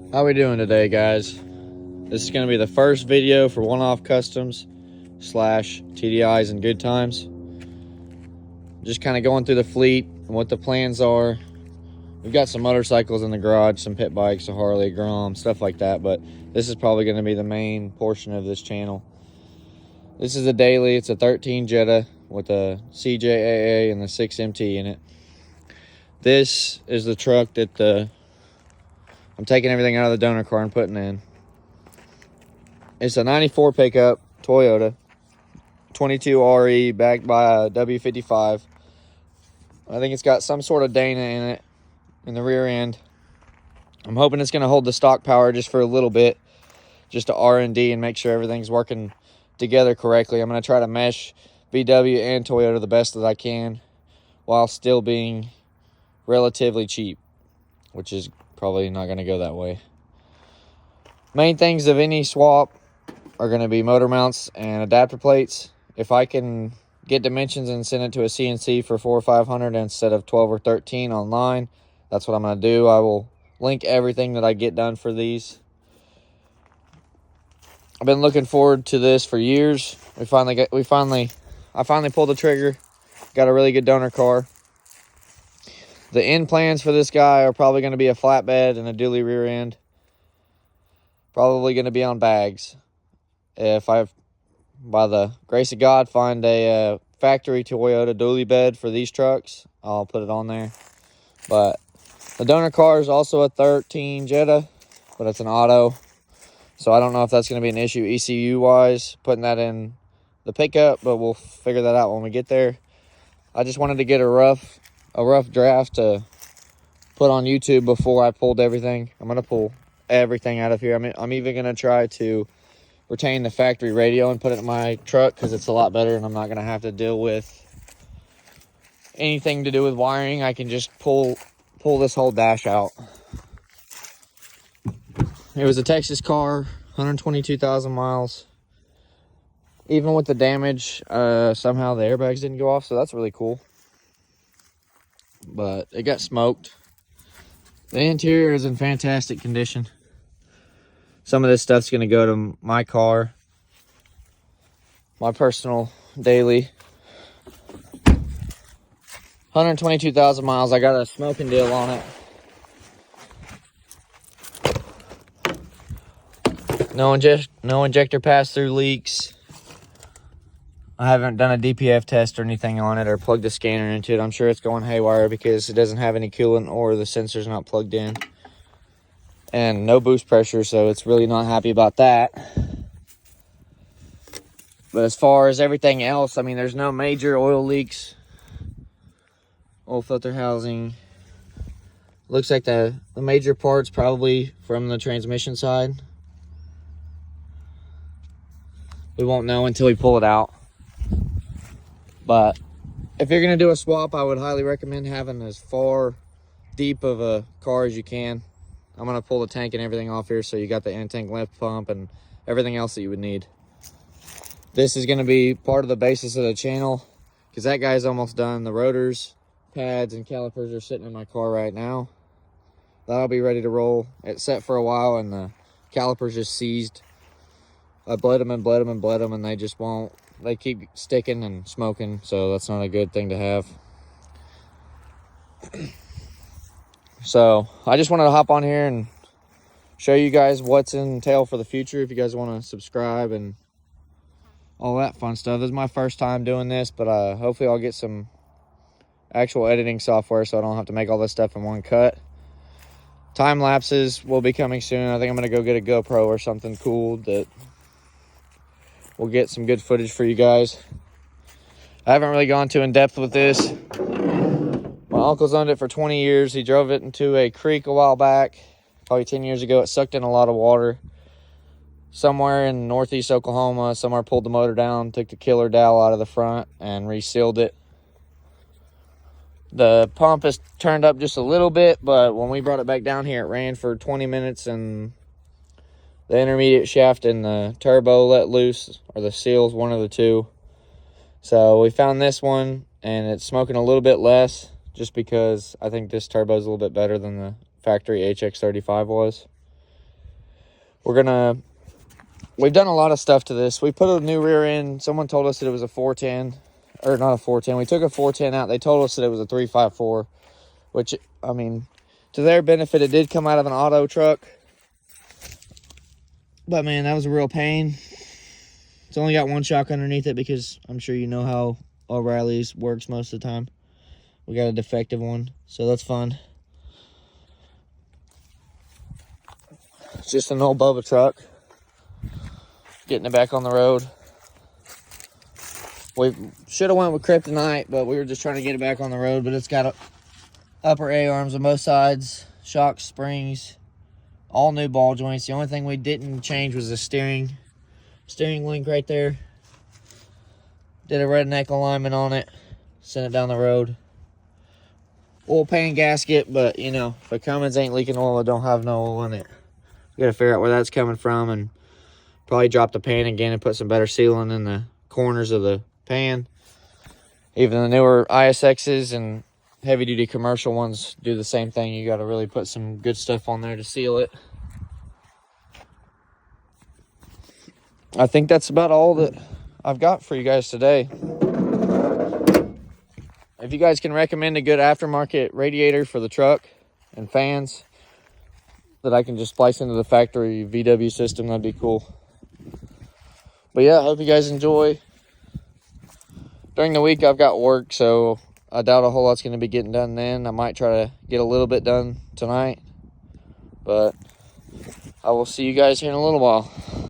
How we doing today, guys? This is going to be the first video for One-Off Customs / TDIs and Good Times. Just kind of going through the fleet and what the plans are. We've got some motorcycles in the garage, some pit bikes, a Harley, Grom, stuff like that, but this is probably going to be the main portion of this channel. This is a daily. It's a 13 Jetta with a CJAA and the 6MT in it. This is the truck that I'm taking everything out of the donor car and putting in. It's a 94 pickup, Toyota, 22 RE backed by a W55. I think it's got some sort of Dana in it, in the rear end. I'm hoping it's going to hold the stock power just for a little bit, just to R&D and make sure everything's working together correctly. I'm going to try to mesh VW and Toyota the best that I can while still being relatively cheap, which is probably not going to go that way. Main things of any swap are going to be motor mounts and adapter plates. If I can get dimensions and send it to a CNC for 400 or 500 instead of 12 or 13 online, that's what I'm going to do. I will link everything that I get done for these. I've been looking forward to this for years. I finally pulled the trigger. Got a really good donor car. The end plans for this guy are probably going to be a flatbed and a dually rear end. Probably going to be on bags. If I, by the grace of God, find a factory Toyota dually bed for these trucks, I'll put it on there. But the donor car is also a 13 Jetta, but it's an auto. So I don't know if that's going to be an issue ECU-wise, putting that in the pickup, but we'll figure that out when we get there. I just wanted to get a rough draft to put on YouTube before I pulled everything. I'm going to pull everything out of here. I'm even going to try to retain the factory radio and put it in my truck because it's a lot better and I'm not going to have to deal with anything to do with wiring. I can just pull this whole dash out. It was a Texas car, 122,000 miles. Even with the damage, somehow the airbags didn't go off, so that's really cool. But it got smoked. The interior is in fantastic condition. Some of this stuff's going to go to my car, my personal daily. 122,000 miles. I got a smoking deal on it. No injector pass-through leaks. I haven't done a DPF test or anything on it or plugged the scanner into it. I'm sure it's going haywire because it doesn't have any coolant or the sensor's not plugged in. And no boost pressure, so it's really not happy about that. But as far as everything else, I mean, there's no major oil leaks. Oil filter housing. Looks like the major part's probably from the transmission side. We won't know until we pull it out. But if you're going to do a swap, I would highly recommend having as far deep of a car as you can. I'm going to pull the tank and everything off here so you got the in-tank lift pump and everything else that you would need. This is going to be part of the basis of the channel because that guy's almost done. The rotors, pads, and calipers are sitting in my car right now. That'll be ready to roll. It's set for a while and the calipers just seized. I bled them and bled them and bled them and they just won't. They keep sticking and smoking, so that's not a good thing to have. So I just wanted to hop on here and show you guys what's in tail for the future. If you guys want to subscribe and all that fun stuff. This is my first time doing this, but hopefully I'll get some actual editing software so I don't have to make all this stuff in one cut. Time lapses will be coming soon. I think I'm going to go get a GoPro or something cool that we'll get some good footage for you guys. I haven't really gone too in depth with this. My uncle's owned it for 20 years. He drove it into a creek a while back, probably 10 years ago. It sucked in a lot of water. Somewhere in northeast Oklahoma, somewhere pulled the motor down, took the killer dowel out of the front, and resealed it. The pump has turned up just a little bit, but when we brought it back down here, it ran for 20 minutes, and the intermediate shaft and the turbo let loose, or the seals, one of the two. So we found this one, and it's smoking a little bit less, just because I think this turbo is a little bit better than the factory HX35 was. we've done a lot of stuff to this. We put a new rear end. Someone told us that it was a 410, or not a 410. We took a 410 out. They told us that it was a 354, which, I mean, to their benefit, it did come out of an auto truck. But man, that was a real pain. It's only got one shock underneath it because I'm sure you know how O'Reilly's works most of the time. We got a defective one, so that's fun. It's just an old Bubba truck. Getting it back on the road. We should have went with Kryptonite, but we were just trying to get it back on the road. But it's got upper A-arms on both sides, shocks, springs, all new ball joints. The only thing we didn't change was the steering link right there. Did a redneck alignment on it, sent it down the road. Oil pan gasket, but you know, if a Cummins ain't leaking oil, it don't have no oil in it. We gotta figure out where that's coming from and probably drop the pan again and put some better sealing in the corners of the pan. Even the newer ISXs and heavy-duty commercial ones do the same thing. You got to really put some good stuff on there to seal it. I think that's about all that I've got for you guys today. If you guys can recommend a good aftermarket radiator for the truck and fans that I can just splice into the factory VW system, that'd be cool. But yeah, I hope you guys enjoy. During the week, I've got work, so I doubt a whole lot's going to be getting done then. I might try to get a little bit done tonight. But I will see you guys here in a little while.